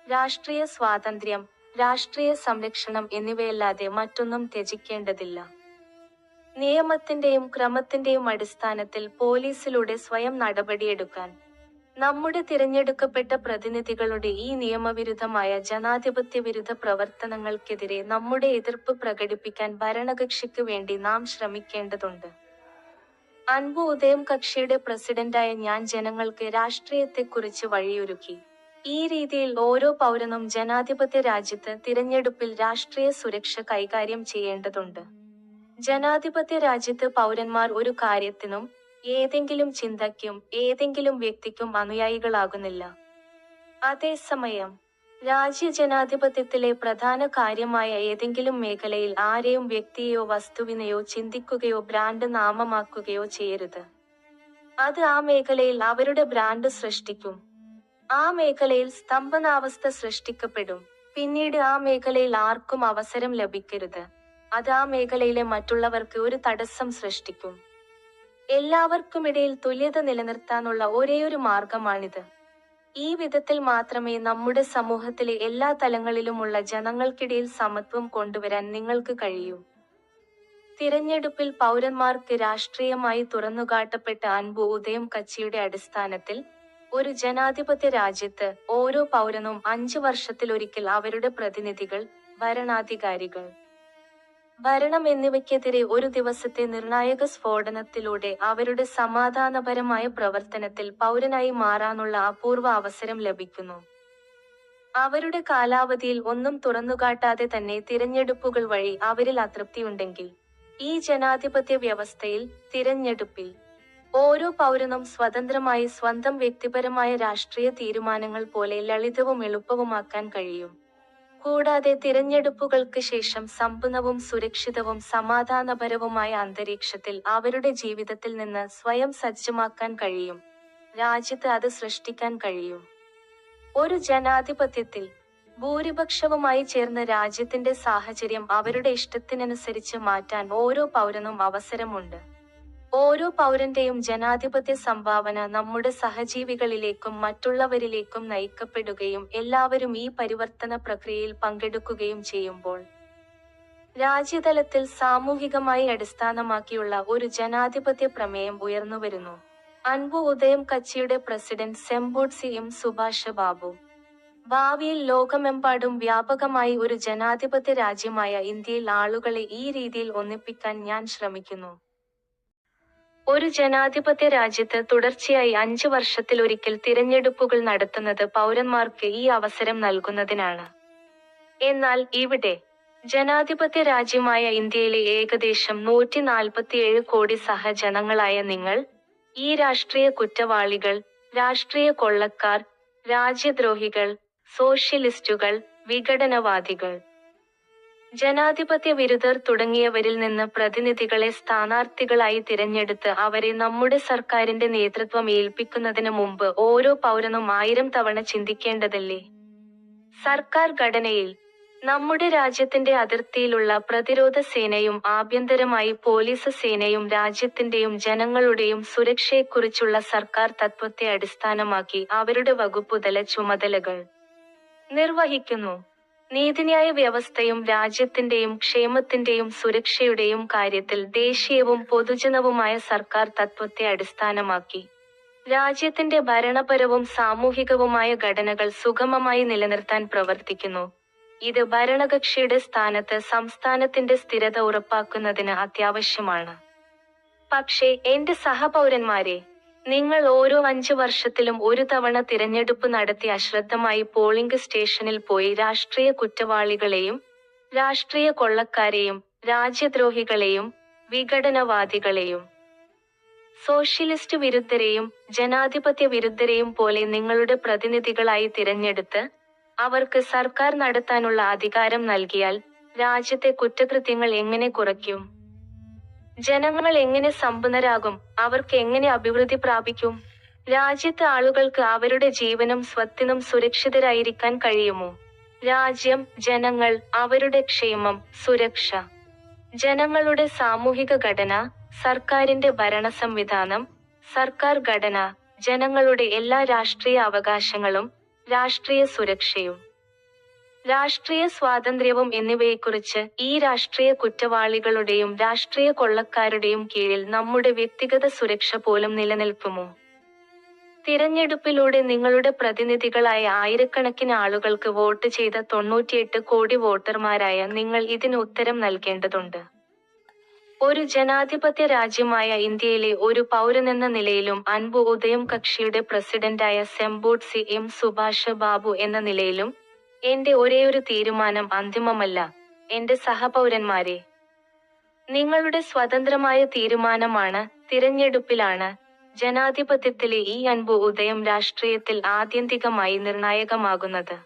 [SPEAKER 1] രാഷ്ട്രീയ സ്വാതന്ത്ര്യം, രാഷ്ട്രീയ സംരക്ഷണം എന്നിവയല്ലാതെ മറ്റൊന്നും ത്യജിക്കേണ്ടതില്ല. നിയമത്തിന്റെയും ക്രമത്തിന്റെയും അടിസ്ഥാനത്തിൽ പോലീസിലൂടെ സ്വയം നടപടിയെടുക്കാൻ നമ്മുടെ തിരഞ്ഞെടുക്കപ്പെട്ട പ്രതിനിധികളുടെ ഈ നിയമവിരുദ്ധമായ ജനാധിപത്യ വിരുദ്ധ പ്രവർത്തനങ്ങൾക്കെതിരെ നമ്മുടെ എതിർപ്പ് പ്രകടിപ്പിക്കാൻ ഭരണകക്ഷിക്ക് വേണ്ടി നാം ശ്രമിക്കേണ്ടതുണ്ട്. അൻപു ഉദയം കക്ഷിയുടെ പ്രസിഡന്റായ ഞാൻ ജനങ്ങൾക്ക് രാഷ്ട്രീയത്തെക്കുറിച്ച് വഴിയൊരുക്കി. ഈ രീതിയിൽ ഓരോ പൗരനും ജനാധിപത്യ രാജ്യത്ത് തിരഞ്ഞെടുപ്പിൽ രാഷ്ട്രീയ സുരക്ഷ കൈകാര്യം ചെയ്യേണ്ടതുണ്ട്. ജനാധിപത്യ രാജ്യത്ത് പൗരന്മാർ ഒരു കാര്യത്തിനും ഏതെങ്കിലും ചിന്തയ്ക്കും ഏതെങ്കിലും വ്യക്തിക്കും അനുയായികളാകുന്നില്ല. അതേസമയം രാജ്യജനാധിപത്യത്തിലെ പ്രധാന കാര്യമായ ഏതെങ്കിലും മേഖലയിൽ ആരെയും വ്യക്തിയെയോ വസ്തുവിനെയോ ചിന്തിക്കുകയോ ബ്രാൻഡ് നാമമാക്കുകയോ ചെയ്യരുത്. അത് ആ മേഖലയിൽ അവരുടെ ബ്രാൻഡ് സൃഷ്ടിക്കും. ആ മേഖലയിൽ സ്തംഭനാവസ്ഥ സൃഷ്ടിക്കപ്പെടും. പിന്നീട് ആ മേഖലയിൽ ആർക്കും അവസരം ലഭിക്കരുത്. അത് ആ മേഖലയിലെ മറ്റുള്ളവർക്ക് ഒരു തടസ്സം സൃഷ്ടിക്കും. എല്ലാവർക്കുമിടയിൽ തുല്യത നിലനിർത്താനുള്ള ഒരേയൊരു മാർഗമാണിത്. ഈ വിധത്തിൽ മാത്രമേ നമ്മുടെ സമൂഹത്തിലെ എല്ലാ തലങ്ങളിലുമുള്ള ജനങ്ങൾക്കിടയിൽ സമത്വം കൊണ്ടുവരാൻ നിങ്ങൾക്ക് കഴിയൂ. തിരഞ്ഞെടുപ്പിൽ പൗരന്മാർക്ക് രാഷ്ട്രീയമായി തുറന്നുകാട്ടപ്പെട്ട അൻപു ഉദയം കച്ചിയുടെ അടിസ്ഥാനത്തിൽ ഒരു ജനാധിപത്യ രാജ്യത്ത് ഓരോ പൗരനും 5 വർഷത്തിലൊരിക്കൽ അവരുടെ പ്രതിനിധികൾ ഭരണാധികാരികൾ, ഭരണം എന്നിവയ്ക്കെതിരെ ഒരു ദിവസത്തെ നിർണായക സ്ഫോടനത്തിലൂടെ അവരുടെ സമാധാനപരമായ പ്രവർത്തനത്തിൽ പൗരനായി മാറാനുള്ള അപൂർവ അവസരം ലഭിക്കുന്നു. അവരുടെ കാലാവധിയിൽ ഒന്നും തുറന്നുകാട്ടാതെ തന്നെ തിരഞ്ഞെടുപ്പുകൾ വഴി അവരിൽ അതൃപ്തിയുണ്ടെങ്കിൽ, ഈ ജനാധിപത്യ വ്യവസ്ഥയിൽ, തിരഞ്ഞെടുപ്പിൽ, ഓരോ പൗരനും സ്വതന്ത്രമായി സ്വന്തം വ്യക്തിപരമായ രാഷ്ട്രീയ തീരുമാനങ്ങൾ പോലെ ലളിതവും എളുപ്പവുമാക്കാൻ കഴിയും. കൂടാതെ തിരഞ്ഞെടുപ്പുകൾക്ക് ശേഷം സമ്പന്നവും സുരക്ഷിതവും സമാധാനപരവുമായ അന്തരീക്ഷത്തിൽ അവരുടെ ജീവിതത്തിൽ നിന്ന് സ്വയം സജ്ജമാക്കാൻ കഴിയും. രാജ്യത്ത് അത് സൃഷ്ടിക്കാൻ കഴിയും. ഒരു ജനാധിപത്യത്തിൽ, ഭൂരിപക്ഷവുമായി ചേർന്ന് രാജ്യത്തിന്റെ സാഹചര്യം അവരുടെ ഇഷ്ടത്തിനനുസരിച്ച് മാറ്റാൻ ഓരോ പൗരനും അവസരമുണ്ട്. ഓരോ പൗരന്റെയും ജനാധിപത്യ സംഭാവന നമ്മുടെ സഹജീവികളിലേക്കും മറ്റുള്ളവരിലേക്കും നയിക്കപ്പെടുകയും എല്ലാവരും ഈ പരിവർത്തന പ്രക്രിയയിൽ പങ്കെടുക്കുകയും ചെയ്യുമ്പോൾ, രാജ്യതലത്തിൽ സാമൂഹികമായി അടിസ്ഥാനമാക്കിയുള്ള ഒരു ജനാധിപത്യ പ്രമേയം ഉയർന്നുവരുന്നു. അൻപു ഉദയം കച്ചിയുടെ പ്രസിഡന്റ് സെംബോട്സി എം സുഭാഷ് ബാബു. ഭാവിയിൽ ലോകമെമ്പാടും വ്യാപകമായി ഒരു ജനാധിപത്യ രാജ്യമായ ഇന്ത്യയിൽ ആളുകളെ ഈ രീതിയിൽ ഒന്നിപ്പിക്കാൻ ഞാൻ ശ്രമിക്കുന്നു. ഒരു ജനാധിപത്യ രാജ്യത്ത് തുടർച്ചയായി 5 വർഷത്തിലൊരിക്കൽ തിരഞ്ഞെടുപ്പുകൾ നടത്തുന്നത് പൗരന്മാർക്ക് ഈ അവസരം നൽകുന്നതിനാണ്. എന്നാൽ ഇവിടെ, ജനാധിപത്യ രാജ്യമായ ഇന്ത്യയിലെ ഏകദേശം 147 കോടി സഹജനങ്ങളായ നിങ്ങൾ, ഈ രാഷ്ട്രീയ കുറ്റവാളികൾ, രാഷ്ട്രീയ കൊള്ളക്കാർ, രാജ്യദ്രോഹികൾ, സോഷ്യലിസ്റ്റുകൾ, വിഘടനവാദികൾ, ജനാധിപത്യ വിരുദ്ധർ തുടങ്ങിയവരിൽ നിന്ന് പ്രതിനിധികളെ സ്ഥാനാർത്ഥികളായി തിരഞ്ഞെടുത്ത് അവരെ നമ്മുടെ സർക്കാരിന്റെ നേതൃത്വം ഏൽപ്പിക്കുന്നതിന് മുമ്പ് ഓരോ പൗരനും 1000 തവണ ചിന്തിക്കേണ്ടതല്ലേ? സർക്കാർ ഘടനയിൽ, നമ്മുടെ രാജ്യത്തിന്റെ അതിർത്തിയിലുള്ള പ്രതിരോധ സേനയും ആഭ്യന്തരമായി പോലീസ് സേനയും രാജ്യത്തിന്റെയും ജനങ്ങളുടെയും സുരക്ഷയെക്കുറിച്ചുള്ള സർക്കാർ തത്വത്തെ അടിസ്ഥാനമാക്കി അവരുടെ വകുപ്പുതല ചുമതലകൾ നിർവഹിക്കുന്നു. നീതിന്യായ വ്യവസ്ഥയും രാജ്യത്തിന്റെയും ക്ഷേമത്തിന്റെയും സുരക്ഷയുടെയും കാര്യത്തിൽ ദേശീയവും പൊതുജനവുമായ സർക്കാർ തത്വത്തെ അടിസ്ഥാനമാക്കി രാജ്യത്തിന്റെ ഭരണപരവും സാമൂഹികവുമായ ഘടനകൾ സുഗമമായി നിലനിർത്താൻ പ്രവർത്തിക്കുന്നു. ഇത് ഭരണകക്ഷിയുടെ സ്ഥാനത്ത് സംസ്ഥാനത്തിന്റെ സ്ഥിരത ഉറപ്പാക്കുന്നതിന് അത്യാവശ്യമാണ്. പക്ഷേ എന്റെ സഹപൗരന്മാരെ, നിങ്ങൾ ഓരോ 5 വർഷത്തിലും ഒരു തവണ തിരഞ്ഞെടുപ്പ് നടത്തി അശ്രദ്ധമായി പോളിംഗ് സ്റ്റേഷനിൽ പോയി രാഷ്ട്രീയ കുറ്റവാളികളെയും, രാഷ്ട്രീയ കൊള്ളക്കാരെയും, രാജ്യദ്രോഹികളെയും, വിഘടനവാദികളെയും, സോഷ്യലിസ്റ്റ് വിരുദ്ധരെയും, ജനാധിപത്യ വിരുദ്ധരെയും പോലെ നിങ്ങളുടെ പ്രതിനിധികളായി തിരഞ്ഞെടുത്ത് അവർക്ക് സർക്കാർ നടത്താനുള്ള അധികാരം നൽകിയാൽ രാജ്യത്തെ കുറ്റകൃത്യങ്ങൾ എങ്ങനെ കുറയ്ക്കും? ജനങ്ങൾ എങ്ങനെ സമ്പന്നരാകും? അവർക്ക് എങ്ങനെ അഭിവൃദ്ധി പ്രാപിക്കും? രാജ്യത്തെ ആളുകൾക്ക് അവരുടെ ജീവനും സ്വത്തിനും സുരക്ഷിതരായിരിക്കാൻ കഴിയുമോ? രാജ്യം, ജനങ്ങൾ, അവരുടെ ക്ഷേമം, സുരക്ഷ, ജനങ്ങളുടെ സാമൂഹിക ഘടന, സർക്കാരിന്റെ ഭരണ സംവിധാനം, സർക്കാർ ഘടന, ജനങ്ങളുടെ എല്ലാ രാഷ്ട്രീയ അവകാശങ്ങളും, രാഷ്ട്രീയ സുരക്ഷയും, രാഷ്ട്രീയ സ്വാതന്ത്ര്യവും എന്നിവയെക്കുറിച്ച് ഈ രാഷ്ട്രീയ കുറ്റവാളികളുടെയും രാഷ്ട്രീയ കൊള്ളക്കാരുടെയും കീഴിൽ നമ്മുടെ വ്യക്തിഗത സുരക്ഷ പോലും നിലനിൽക്കുമോ? തിരഞ്ഞെടുപ്പിലൂടെ നിങ്ങളുടെ പ്രതിനിധികളായ ആയിരക്കണക്കിന് ആളുകൾക്ക് വോട്ട് ചെയ്ത 98 കോടി വോട്ടർമാരായ നിങ്ങൾ ഇതിന് ഉത്തരം നൽകേണ്ടതുണ്ട്. ഒരു ജനാധിപത്യ രാജ്യമായ ഇന്ത്യയിലെ ഒരു പൗരനെന്ന നിലയിലും അൻപു ഉദയം കക്ഷിയുടെ പ്രസിഡന്റായ സെംബോട്സി എം സുഭാഷ് ബാബു എന്ന നിലയിലും എന്റെ ഒരേയൊരു തീരുമാനം അന്തിമമല്ല. എന്റെ സഹപൗരന്മാരെ, നിങ്ങളുടെ സ്വതന്ത്രമായ തീരുമാനമാണ് തിരഞ്ഞെടുപ്പിലാണ് ജനാധിപത്യത്തിലെ ഈ അൻപു ഉദയം രാഷ്ട്രീയത്തിൽ ആത്യന്തികമായി നിർണായകമാകുന്നത്.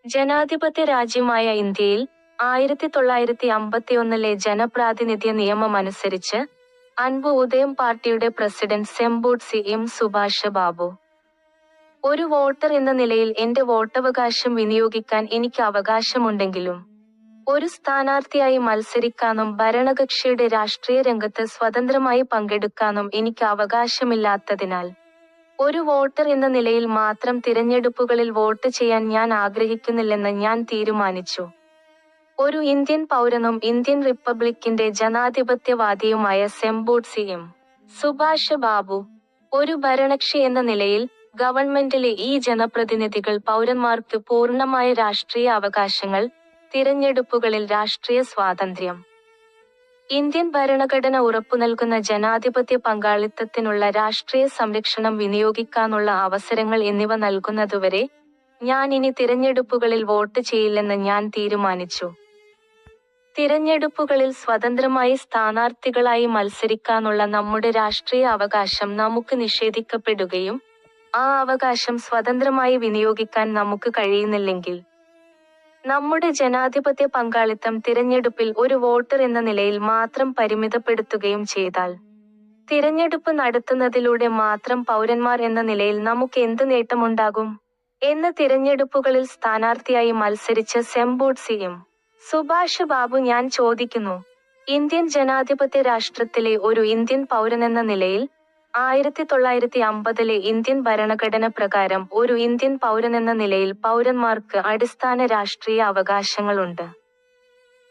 [SPEAKER 1] ജനാധിപത്യ രാജ്യമായ ഇന്ത്യയിൽ 1951 ജനപ്രാതിനിധ്യ നിയമമനുസരിച്ച് അൻപു ഉദയം പാർട്ടിയുടെ പ്രസിഡന്റ് സെംബോട്സി എം സുഭാഷ് ബാബു. ഒരു വോട്ടർ എന്ന നിലയിൽ എന്റെ വോട്ടവകാശം വിനിയോഗിക്കാൻ എനിക്ക് അവകാശമുണ്ടെങ്കിലും, ഒരു സ്ഥാനാർത്ഥിയായി മത്സരിക്കാനും ഭരണകക്ഷിയുടെ രാഷ്ട്രീയ രംഗത്ത് സ്വതന്ത്രമായി പങ്കെടുക്കാനും എനിക്ക് അവകാശമില്ലാത്തതിനാൽ, ഒരു വോട്ടർ എന്ന നിലയിൽ മാത്രം തിരഞ്ഞെടുപ്പുകളിൽ വോട്ട് ചെയ്യാൻ ഞാൻ ആഗ്രഹിക്കുന്നില്ലെന്ന് ഞാൻ തീരുമാനിച്ചു. ഒരു ഇന്ത്യൻ പൗരനും ഇന്ത്യൻ റിപ്പബ്ലിക്കിന്റെ ജനാധിപത്യവാദിയുമായ സെംബോട്സി എം സുഭാഷ് ബാബു, ഒരു ഭരണകക്ഷി എന്ന നിലയിൽ ഗവൺമെന്റിലെ ഈ ജനപ്രതിനിധികൾ പൗരന്മാർക്ക് പൂർണ്ണമായ രാഷ്ട്രീയ അവകാശങ്ങൾ, തിരഞ്ഞെടുപ്പുകളിൽ രാഷ്ട്രീയ സ്വാതന്ത്ര്യം. ഇന്ത്യൻ ഭരണഘടന ഉറപ്പുനൽകുന്ന ജനാധിപത്യ പങ്കാളിത്തത്തിനുള്ള രാഷ്ട്രീയ സംരക്ഷണം വിനിയോഗിക്കാനുള്ള അവസരങ്ങൾ എന്നിവ നൽകുന്നതുവരെ ഞാൻ ഇനി തിരഞ്ഞെടുപ്പുകളിൽ വോട്ട് ചെയ്യില്ലെന്ന് ഞാൻ തീരുമാനിച്ചു. തിരഞ്ഞെടുപ്പുകളിൽ സ്വതന്ത്രമായി സ്ഥാനാർത്ഥികളായി മത്സരിക്കാനുള്ള നമ്മുടെ രാഷ്ട്രീയ അവകാശം നമുക്ക് നിഷേധിക്കപ്പെടുകയും ആ അവകാശം സ്വതന്ത്രമായി വിനിയോഗിക്കാൻ നമുക്ക് കഴിയുന്നില്ലെങ്കിൽ നമ്മുടെ ജനാധിപത്യ പങ്കാളിത്തം തിരഞ്ഞെടുപ്പിൽ ഒരു വോട്ടർ എന്ന നിലയിൽ മാത്രം പരിമിതപ്പെടുത്തുകയും ചെയ്താൽ തിരഞ്ഞെടുപ്പ് നടത്തുന്നതിലൂടെ മാത്രം പൗരന്മാർ എന്ന നിലയിൽ നമുക്ക് എന്ത് നേട്ടമുണ്ടാകും എന്ന് തിരഞ്ഞെടുപ്പുകളിൽ സ്ഥാനാർത്ഥിയായി മത്സരിച്ച സെംബോഡ് എം. സുഭാഷ് ബാബു ഞാൻ ചോദിക്കുന്നു. ഇന്ത്യൻ ജനാധിപത്യ രാഷ്ട്രത്തിലെ ഒരു ഇന്ത്യൻ പൗരനെന്ന നിലയിൽ 1950 ഇന്ത്യൻ ഭരണഘടന പ്രകാരം ഒരു ഇന്ത്യൻ പൗരനെന്ന നിലയിൽ പൗരന്മാർക്ക് അടിസ്ഥാന രാഷ്ട്രീയ അവകാശങ്ങളുണ്ട്.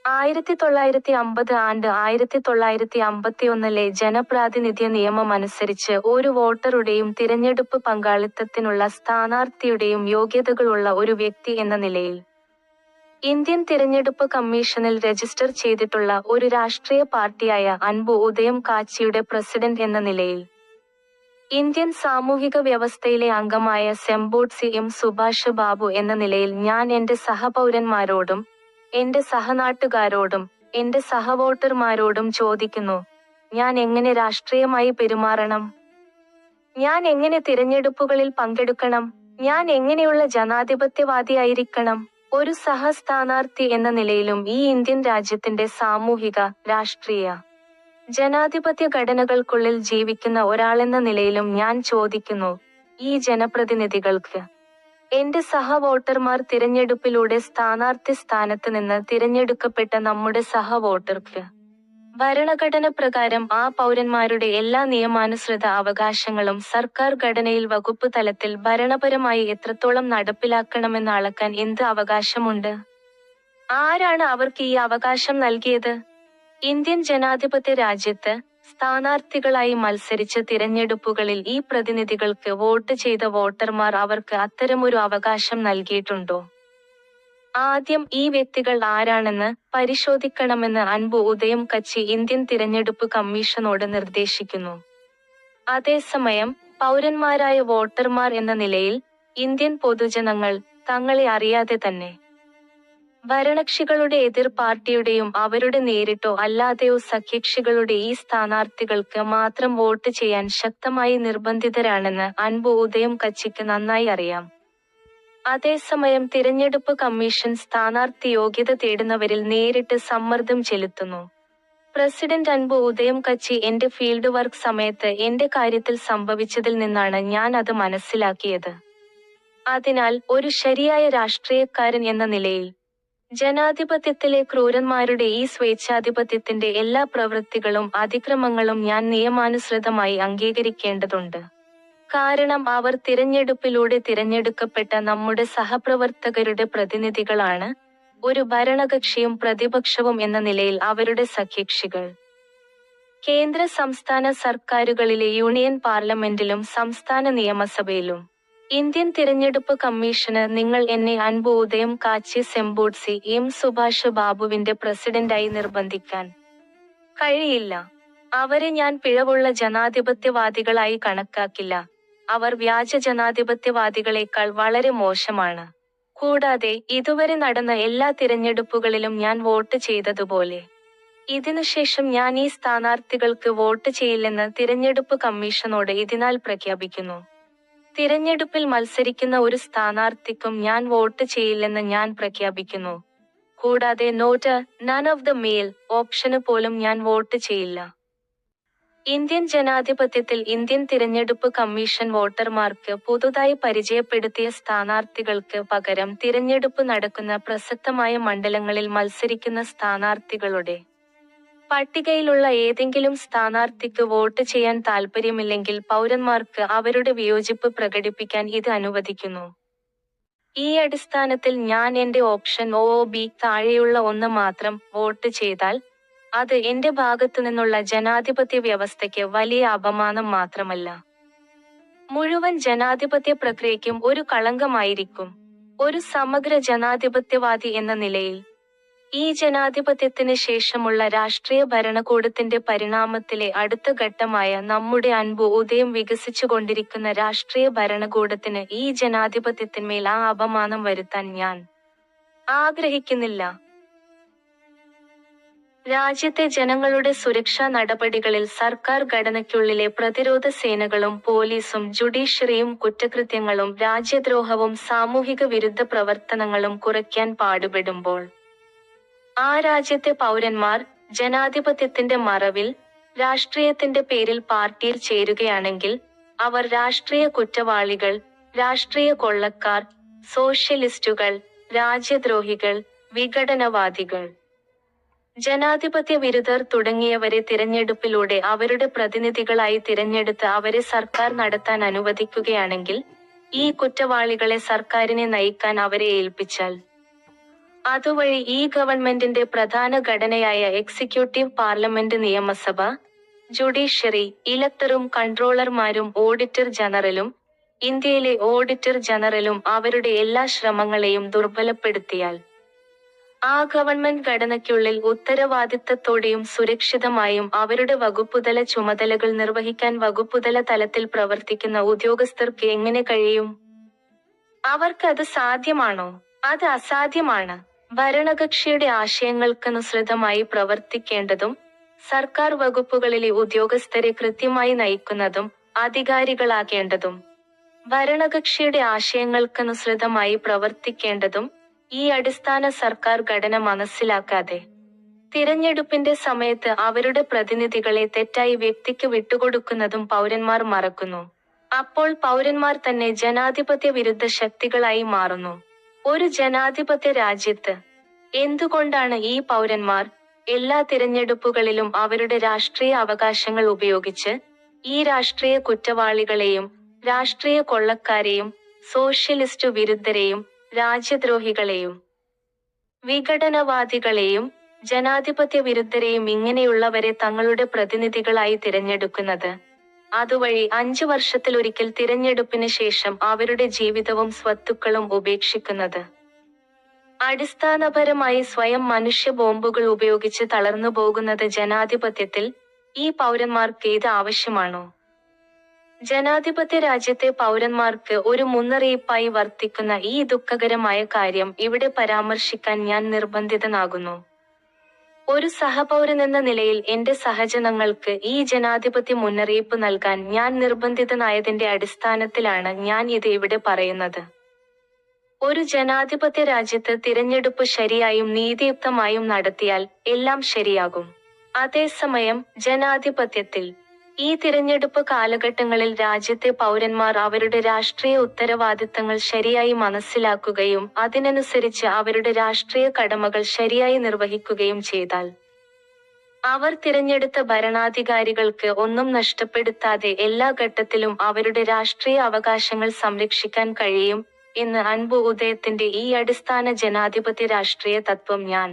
[SPEAKER 1] 1950 ആൻഡ് 1951 ജനപ്രാതിനിധ്യ നിയമം അനുസരിച്ച് ഒരു വോട്ടറുടെയും തിരഞ്ഞെടുപ്പ് പങ്കാളിത്തത്തിനുള്ള സ്ഥാനാർത്ഥിയുടെയും യോഗ്യതകളുള്ള ഒരു വ്യക്തി എന്ന നിലയിൽ ഇന്ത്യൻ തിരഞ്ഞെടുപ്പ് കമ്മീഷനിൽ രജിസ്റ്റർ ചെയ്തിട്ടുള്ള ഒരു രാഷ്ട്രീയ പാർട്ടിയായ അൻപു ഉദയം കാച്ചിയുടെ പ്രസിഡന്റ് എന്ന നിലയിൽ ഇന്ത്യൻ സാമൂഹിക വ്യവസ്ഥയിലെ അംഗമായ സെംബോഡ് എം. സുഭാഷ് ബാബു എന്ന നിലയിൽ ഞാൻ എന്റെ സഹപൗരന്മാരോടും എന്റെ സഹനാട്ടുകാരോടും എന്റെ സഹവോട്ടർമാരോടും ചോദിക്കുന്നു, ഞാൻ എങ്ങനെ രാഷ്ട്രീയമായി പെരുമാറണം? ഞാൻ എങ്ങനെ തിരഞ്ഞെടുപ്പുകളിൽ പങ്കെടുക്കണം? ഞാൻ എങ്ങനെയുള്ള ജനാധിപത്യവാദിയായിരിക്കണം? ഒരു സഹസ്ഥാനാർത്ഥി എന്ന നിലയിലും ഈ ഇന്ത്യൻ രാജ്യത്തിന്റെ സാമൂഹിക, രാഷ്ട്രീയ, ജനാധിപത്യ ഘടനകൾക്കുള്ളിൽ ജീവിക്കുന്ന ഒരാളെന്ന നിലയിലും ഞാൻ ചോദിക്കുന്നു, ഈ ജനപ്രതിനിധികൾക്ക് എന്റെ സഹവോട്ടർമാർ തിരഞ്ഞെടുപ്പിലൂടെ സ്ഥാനാർത്ഥി സ്ഥാനത്ത് നിന്ന് തിരഞ്ഞെടുക്കപ്പെട്ട നമ്മുടെ സഹവോട്ടർക്ക് ഭരണഘടന പ്രകാരം ആ പൗരന്മാരുടെ എല്ലാ നിയമാനുസൃത അവകാശങ്ങളും സർക്കാർ ഘടനയിൽ വകുപ്പ് തലത്തിൽ ഭരണപരമായി എത്രത്തോളം നടപ്പിലാക്കണമെന്ന് അളക്കാൻ എന്ത് അവകാശമുണ്ട്? ആരാണ് അവർക്ക് ഈ അവകാശം നൽകിയത്? ഇന്ത്യൻ ജനാധിപത്യ രാജ്യത്ത് സ്ഥാനാർത്ഥികളായി മത്സരിച്ച തിരഞ്ഞെടുപ്പുകളിൽ ഈ പ്രതിനിധികൾക്ക് വോട്ട് ചെയ്ത വോട്ടർമാർ അവർക്ക് അത്തരമൊരു അവകാശം നൽകിയിട്ടുണ്ടോ? ആദ്യം ഈ വ്യക്തികൾ ആരാണെന്ന് പരിശോധിക്കണമെന്ന് അൻപു ഉദയം കച്ചി ഇന്ത്യൻ തിരഞ്ഞെടുപ്പ് കമ്മീഷനോട് നിർദ്ദേശിക്കുന്നു. അതേസമയം പൗരന്മാരായ വോട്ടർമാർ എന്ന നിലയിൽ ഇന്ത്യൻ പൊതുജനങ്ങൾ തങ്ങളെ അറിയാതെ തന്നെ ഭരണകക്ഷികളുടെ എതിർ പാർട്ടിയുടെയും അവരുടെ നേരിട്ടോ അല്ലാതെയോ സഖ്യകക്ഷികളുടെ ഈ സ്ഥാനാർത്ഥികൾക്ക് മാത്രം വോട്ട് ചെയ്യാൻ ശക്തമായി നിർബന്ധിതരാണെന്ന് അൻപു ഉദയം കച്ചിക്ക് നന്നായി അറിയാം. അതേസമയം തിരഞ്ഞെടുപ്പ് കമ്മീഷൻ സ്ഥാനാർത്ഥി യോഗ്യത തേടുന്നവരിൽ നേരിട്ട് സമ്മർദ്ദം ചെലുത്തുന്നു. പ്രസിഡന്റ് അൻപു ഉദയം കച്ചി എന്റെ ഫീൽഡ് വർക്ക് സമയത്ത് എന്റെ കാര്യത്തിൽ സംഭവിച്ചതിൽ നിന്നാണ് ഞാൻ അത് മനസ്സിലാക്കിയത്. അതിനാൽ ഒരു ശരിയായ രാഷ്ട്രീയക്കാരൻ എന്ന നിലയിൽ ജനാധിപത്യത്തിലെ ക്രൂരന്മാരുടെ ഈ സ്വേച്ഛാധിപത്യത്തിന്റെ എല്ലാ പ്രവൃത്തികളും അതിക്രമങ്ങളും ഞാൻ നിയമാനുസൃതമായി അംഗീകരിക്കേണ്ടതുണ്ട്. കാരണം അവർ തിരഞ്ഞെടുപ്പിലൂടെ തിരഞ്ഞെടുക്കപ്പെട്ട നമ്മുടെ സഹപ്രവർത്തകരുടെ പ്രതിനിധികളാണ്. ഒരു ഭരണകക്ഷിയും പ്രതിപക്ഷവും എന്ന നിലയിൽ അവരുടെ സഖ്യകക്ഷികൾ കേന്ദ്ര സംസ്ഥാന സർക്കാരുകളിലെ യൂണിയൻ പാർലമെന്റിലും സംസ്ഥാന നിയമസഭയിലും. ഇന്ത്യൻ തിരഞ്ഞെടുപ്പ് കമ്മീഷന് നിങ്ങൾ എന്നെ അൻപു ഉദയം കാച്ചി സെംബോഡ് എം. സുഭാഷ് ബാബുവിന്റെ പ്രസിഡന്റായി നിർബന്ധിക്കാൻ കഴിയില്ല. അവരെ ഞാൻ പിഴവുള്ള ജനാധിപത്യവാദികളായി കണക്കാക്കില്ല. അവർ വ്യാജ ജനാധിപത്യവാദികളെക്കാൾ വളരെ മോശമാണ്. കൂടാതെ ഇതുവരെ നടന്ന എല്ലാ തിരഞ്ഞെടുപ്പുകളിലും ഞാൻ വോട്ട് ചെയ്തതുപോലെ ഇതിനുശേഷം ഞാൻ ഈ സ്ഥാനാർത്ഥികൾക്ക് വോട്ട് ചെയ്യില്ലെന്ന് തിരഞ്ഞെടുപ്പ് കമ്മീഷനോട് ഇതിനാൽ പ്രഖ്യാപിക്കുന്നു. തിരഞ്ഞെടുപ്പിൽ മത്സരിക്കുന്ന ഒരു സ്ഥാനാർത്ഥിക്കും ഞാൻ വോട്ട് ചെയ്യില്ലെന്ന് ഞാൻ പ്രഖ്യാപിക്കുന്നു. കൂടാതെ not none of the mail ഓപ്ഷന് പോലും ഞാൻ വോട്ട് ചെയ്യില്ല. ഇന്ത്യൻ ജനാധിപത്യത്തിൽ ഇന്ത്യൻ തിരഞ്ഞെടുപ്പ് കമ്മീഷൻ വോട്ടർമാർക്ക് പുതുതായി പരിചയപ്പെടുത്തിയ സ്ഥാനാർത്ഥികൾക്ക് പകരം തിരഞ്ഞെടുപ്പ് നടക്കുന്ന പ്രസക്തമായ മണ്ഡലങ്ങളിൽ മത്സരിക്കുന്ന സ്ഥാനാർത്ഥികളുടെ പട്ടികയിലുള്ള ഏതെങ്കിലും സ്ഥാനാർത്ഥിക്ക് വോട്ട് ചെയ്യാൻ താൽപ്പര്യമില്ലെങ്കിൽ പൗരന്മാർക്ക് അവരുടെ വിയോജിപ്പ് പ്രകടിപ്പിക്കാൻ ഇത് അനുവദിക്കുന്നു. ഈ അടിസ്ഥാനത്തിൽ ഞാൻ എന്റെ ഓപ്ഷൻ ഒ/ബി താഴെയുള്ള ഒന്ന് മാത്രം വോട്ട് ചെയ്താൽ അത് എന്റെ ഭാഗത്തുനിന്നുള്ള ജനാധിപത്യ വ്യവസ്ഥയ്ക്ക് വലിയ അപമാനം മാത്രമല്ല, മുഴുവൻ ജനാധിപത്യ പ്രക്രിയയ്ക്കും ഒരു കളങ്കമായിരിക്കും. ഒരു സമഗ്ര ജനാധിപത്യവാദി എന്ന നിലയിൽ ഈ ജനാധിപത്യത്തിന് ശേഷമുള്ള രാഷ്ട്രീയ ഭരണകൂടത്തിന്റെ പരിണാമത്തിലെ അടുത്ത ഘട്ടമായ നമ്മുടെ അൻപു ഉദയം വികസിച്ചുകൊണ്ടിരിക്കുന്ന രാഷ്ട്രീയ ഭരണകൂടത്തിന് ഈ ജനാധിപത്യത്തിന്മേൽ ആ അപമാനം വരുത്താൻ ഞാൻ ആഗ്രഹിക്കുന്നില്ല. രാജ്യത്തെ ജനങ്ങളുടെ സുരക്ഷാ നടപടികളിൽ സർക്കാർ ഘടനയ്ക്കുള്ളിലെ പ്രതിരോധ സേനകളും പോലീസും ജുഡീഷ്യറിയും കുറ്റകൃത്യങ്ങളും രാജ്യദ്രോഹവും സാമൂഹിക വിരുദ്ധ പ്രവർത്തനങ്ങളും കുറയ്ക്കാൻ പാടുപെടുമ്പോൾ ആ രാജ്യത്തെ പൗരന്മാർ ജനാധിപത്യത്തിന്റെ മറവിൽ രാഷ്ട്രീയത്തിന്റെ പേരിൽ പാർട്ടിയിൽ ചേരുകയാണെങ്കിൽ അവർ രാഷ്ട്രീയ കുറ്റവാളികൾ, രാഷ്ട്രീയ കൊള്ളക്കാർ, സോഷ്യലിസ്റ്റുകൾ, രാജ്യദ്രോഹികൾ, വിഘടനവാദികൾ, ജനാധിപത്യ വിരുദ്ധർ തുടങ്ങിയവരെ തിരഞ്ഞെടുപ്പിലൂടെ അവരുടെ പ്രതിനിധികളായി തിരഞ്ഞെടുത്ത് അവരെ സർക്കാർ നടത്താൻ അനുവദിക്കുകയാണെങ്കിൽ ഈ കുറ്റവാളികളെ സർക്കാരിനെ നയിക്കാൻ അവരെ ഏൽപ്പിച്ചാൽ അതുവഴി ഈ ഗവൺമെന്റിന്റെ പ്രധാന ഘടനയായ എക്സിക്യൂട്ടീവ്, പാർലമെന്റ്, നിയമസഭ, ജുഡീഷ്യറി, ഇലക്ടറും കൺട്രോളർമാരും ഓഡിറ്റർ ജനറലും ഇന്ത്യയിലെ ഓഡിറ്റർ ജനറലും അവരുടെ എല്ലാ ശ്രമങ്ങളെയും ദുർബലപ്പെടുത്തിയാൽ ആ ഗവൺമെന്റ് ഘടനയ്ക്കുള്ളിൽ ഉത്തരവാദിത്തത്തോടെയും സുരക്ഷിതമായും അവരുടെ വകുപ്പുതല ചുമതലകൾ നിർവഹിക്കാൻ വകുപ്പുതല തലത്തിൽ പ്രവർത്തിക്കുന്ന ഉദ്യോഗസ്ഥർക്ക് എങ്ങനെ കഴിയും? അവർക്ക് അത് സാധ്യമാണോ? അത് അസാധ്യമാണ്. ഭരണകക്ഷിയുടെ ആശയങ്ങൾക്കനുസൃതമായി പ്രവർത്തിക്കേണ്ടതും സർക്കാർ വകുപ്പുകളിലെ ഉദ്യോഗസ്ഥരെ കൃത്യമായി നയിക്കുന്നതും അധികാരികളാകേണ്ടതും ഭരണകക്ഷിയുടെ ആശയങ്ങൾക്കനുസൃതമായി പ്രവർത്തിക്കേണ്ടതും ഈ അടിസ്ഥാന സർക്കാർ ഘടന മനസ്സിലാക്കാതെ തിരഞ്ഞെടുപ്പിന്റെ സമയത്ത് അവരുടെ പ്രതിനിധികളെ തെറ്റായി വ്യക്തിക്ക് വിട്ടുകൊടുക്കുന്നതും പൗരന്മാർ മറക്കുന്നു. അപ്പോൾ പൗരന്മാർ തന്നെ ജനാധിപത്യ വിരുദ്ധ ശക്തികളായി മാറുന്നു. ഒരു ജനാധിപത്യ രാജ്യത്ത് എന്തുകൊണ്ടാണ് ഈ പൗരന്മാർ എല്ലാ തിരഞ്ഞെടുപ്പുകളിലും അവരുടെ രാഷ്ട്രീയ അവകാശങ്ങൾ ഉപയോഗിച്ച് ഈ രാഷ്ട്രീയ കുറ്റവാളികളെയും രാഷ്ട്രീയ കൊള്ളക്കാരെയും സോഷ്യലിസ്റ്റ് വിരുദ്ധരെയും രാജ്യദ്രോഹികളെയും വിഘടനവാദികളെയും ജനാധിപത്യ വിരുദ്ധരെയും ഇങ്ങനെയുള്ളവരെ തങ്ങളുടെ പ്രതിനിധികളായി തിരഞ്ഞെടുക്കുന്നത്? അതുവഴി 5 വർഷത്തിലൊരിക്കൽ തിരഞ്ഞെടുപ്പിന് ശേഷം അവരുടെ ജീവിതവും സ്വത്തുക്കളും ഉപേക്ഷിക്കുന്നത്? അടിസ്ഥാനപരമായി സ്വയം മനുഷ്യ ബോംബുകൾ ഉപയോഗിച്ച് തളർന്നു പോകുന്നത് ജനാധിപത്യത്തിൽ ഈ പൗരന്മാർക്ക് ഇത് ആവശ്യമാണോ? ജനാധിപത്യ രാജ്യത്തെ പൗരന്മാർക്ക് ഒരു മുന്നറിയിപ്പായി വർത്തിക്കുന്ന ഈ ദുഃഖകരമായ കാര്യം ഇവിടെ പരാമർശിക്കാൻ ഞാൻ നിർബന്ധിതനാകുന്നു. ഒരു സഹപൗരനെന്ന നിലയിൽ എന്റെ സഹജനങ്ങൾക്ക് ഈ ജനാധിപത്യ മുന്നറിയിപ്പ് നൽകാൻ ഞാൻ നിർബന്ധിതനായതിന്റെ അടിസ്ഥാനത്തിലാണ് ഞാൻ ഇത് ഇവിടെ പറയുന്നത്. ഒരു ജനാധിപത്യ രാജ്യത്ത് തിരഞ്ഞെടുപ്പ് ശരിയായും നീതിയുക്തമായും നടത്തിയാൽ എല്ലാം ശരിയാകും. അതേസമയം ജനാധിപത്യത്തിൽ ഈ തിരഞ്ഞെടുപ്പ് കാലഘട്ടങ്ങളിൽ രാജ്യത്തെ പൗരന്മാർ അവരുടെ രാഷ്ട്രീയ ഉത്തരവാദിത്തങ്ങൾ ശരിയായി മനസ്സിലാക്കുകയും അതിനനുസരിച്ച് അവരുടെ രാഷ്ട്രീയ കടമകൾ ശരിയായി നിർവഹിക്കുകയും ചെയ്താൽ അവർ തിരഞ്ഞെടുത്ത ഭരണാധികാരികൾക്ക് ഒന്നും നഷ്ടപ്പെടുത്താതെ എല്ലാ ഘട്ടത്തിലും അവരുടെ രാഷ്ട്രീയ അവകാശങ്ങൾ സംരക്ഷിക്കാൻ കഴിയും എന്ന് അൻപു ഉദയത്തിന്റെ ഈ അടിസ്ഥാന ജനാധിപത്യ രാഷ്ട്രീയ തത്വം ഞാൻ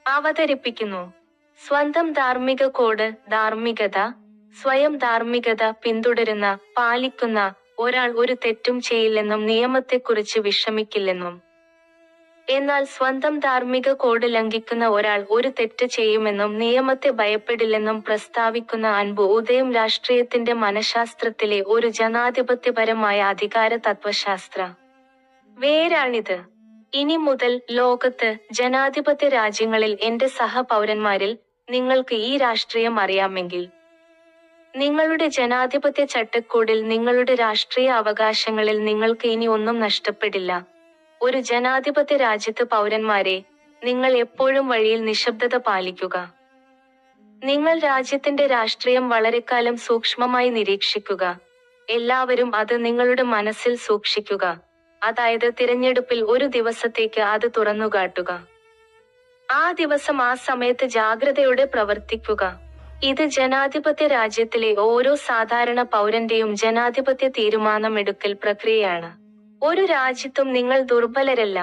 [SPEAKER 1] അവതരിപ്പിക്കുന്നു. സ്വന്തം ധാർമ്മിക കോഡ്, ധാർമ്മികത, സ്വയം ധാർമ്മികത പിന്തുടരുന്ന, പാലിക്കുന്ന ഒരാൾ ഒരു തെറ്റും ചെയ്യില്ലെന്നും നിയമത്തെക്കുറിച്ച് വിഷമിക്കില്ലെന്നും, എന്നാൽ സ്വന്തം ധാർമ്മിക കോഡ് ലംഘിക്കുന്ന ഒരാൾ ഒരു തെറ്റ് ചെയ്യുമെന്നും നിയമത്തെ ഭയപ്പെടില്ലെന്നും പ്രസ്താവിക്കുന്ന അൻപു ഉദയം രാഷ്ട്രീയത്തിന്റെ മനഃശാസ്ത്രത്തിലെ ഒരു ജനാധിപത്യപരമായ അധികാര തത്വശാസ്ത്ര വേരാണിത്. ഇനി മുതൽ ലോകത്ത് ജനാധിപത്യ രാജ്യങ്ങളിൽ എന്റെ സഹപൗരന്മാരിൽ നിങ്ങൾക്ക് ഈ രാഷ്ട്രീയം അറിയാമെങ്കിൽ നിങ്ങളുടെ ജനാധിപത്യ ചട്ടക്കൂടിൽ നിങ്ങളുടെ രാഷ്ട്രീയ അവകാശങ്ങളിൽ നിങ്ങൾക്ക് ഇനി ഒന്നും നഷ്ടപ്പെടില്ല. ഒരു ജനാധിപത്യ രാജ്യത്ത് പൗരന്മാരെ, നിങ്ങൾ എപ്പോഴും വഴിയിൽ നിശബ്ദത പാലിക്കുക. നിങ്ങൾ രാജ്യത്തിന്റെ രാഷ്ട്രീയം വളരെക്കാലം സൂക്ഷ്മമായി നിരീക്ഷിക്കുക. എല്ലാവരും അത് നിങ്ങളുടെ മനസ്സിൽ സൂക്ഷിക്കുക. അതായത് തിരഞ്ഞെടുപ്പിൽ ഒരു ദിവസത്തേക്ക് അത് തുറന്നുകാട്ടുക. ആ ദിവസം ആ സമയത്ത് ജാഗ്രതയോടെ പ്രവർത്തിക്കുക. ഇത് ജനാധിപത്യ രാജ്യത്തിലെ ഓരോ സാധാരണ പൗരന്റെയും ജനാധിപത്യ തീരുമാനമെടുക്കൽ പ്രക്രിയയാണ്. ഒരു രാജ്യത്തും നിങ്ങൾ ദുർബലരല്ല.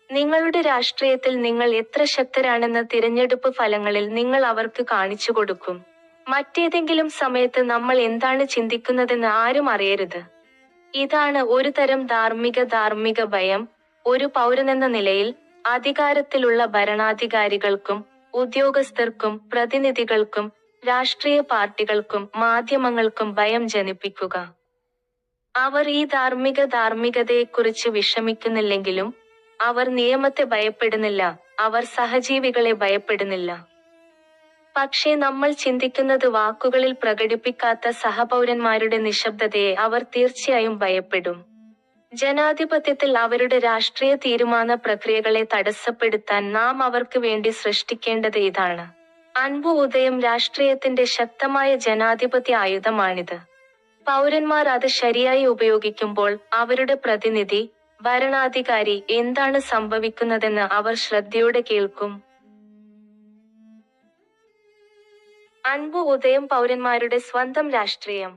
[SPEAKER 1] നിങ്ങളുടെ രാഷ്ട്രീയത്തിൽ നിങ്ങൾ എത്ര ശക്തരാണെന്ന് തിരഞ്ഞെടുപ്പ് ഫലങ്ങളിൽ നിങ്ങൾ അവർക്ക് കാണിച്ചു കൊടുക്കും. മറ്റേതെങ്കിലും സമയത്ത് നമ്മൾ എന്താണ് ചിന്തിക്കുന്നതെന്ന് ആരും അറിയരുത്. ഇതാണ് ഒരു തരം ധാർമ്മിക ഭയം. ഒരു പൗരനെന്ന നിലയിൽ അധികാരത്തിലുള്ള ഭരണാധികാരികൾക്കും ഉദ്യോഗസ്ഥർക്കും പ്രതിനിധികൾക്കും രാഷ്ട്രീയ പാർട്ടികൾക്കും മാധ്യമങ്ങൾക്കും ഭയം ജനിപ്പിക്കുക. അവർ ഈ ധാർമ്മികതയെക്കുറിച്ച് വിഷമിക്കുന്നില്ലെങ്കിലും അവർ നിയമത്തെ ഭയപ്പെടുന്നില്ല, അവർ സഹജീവികളെ ഭയപ്പെടുന്നില്ല. പക്ഷേ നമ്മൾ ചിന്തിക്കുന്നത് വാക്കുകളിൽ പ്രകടിപ്പിക്കാത്ത സഹപൗരന്മാരുടെ നിശബ്ദതയെ അവർ തീർച്ചയായും ഭയപ്പെടും. ജനാധിപത്യത്തിൽ അവരുടെ രാഷ്ട്രീയ തീരുമാന പ്രക്രിയകളെ തടസ്സപ്പെടുത്താൻ നാം അവർക്ക് വേണ്ടി സൃഷ്ടിക്കേണ്ടത് ഇതാണ്. അൻപു ഉദയം രാഷ്ട്രീയത്തിന്റെ ശക്തമായ ജനാധിപത്യ ആയുധമാണിത്. പൗരന്മാർ അത് ശരിയായി ഉപയോഗിക്കുമ്പോൾ അവരുടെ പ്രതിനിധി, ഭരണാധികാരി എന്താണ് സംഭവിക്കുന്നതെന്ന് അവർ ശ്രദ്ധയോടെ കേൾക്കും. അൻപു ഉദയം പൗരന്മാരുടെ സ്വന്തം രാഷ്ട്രീയം.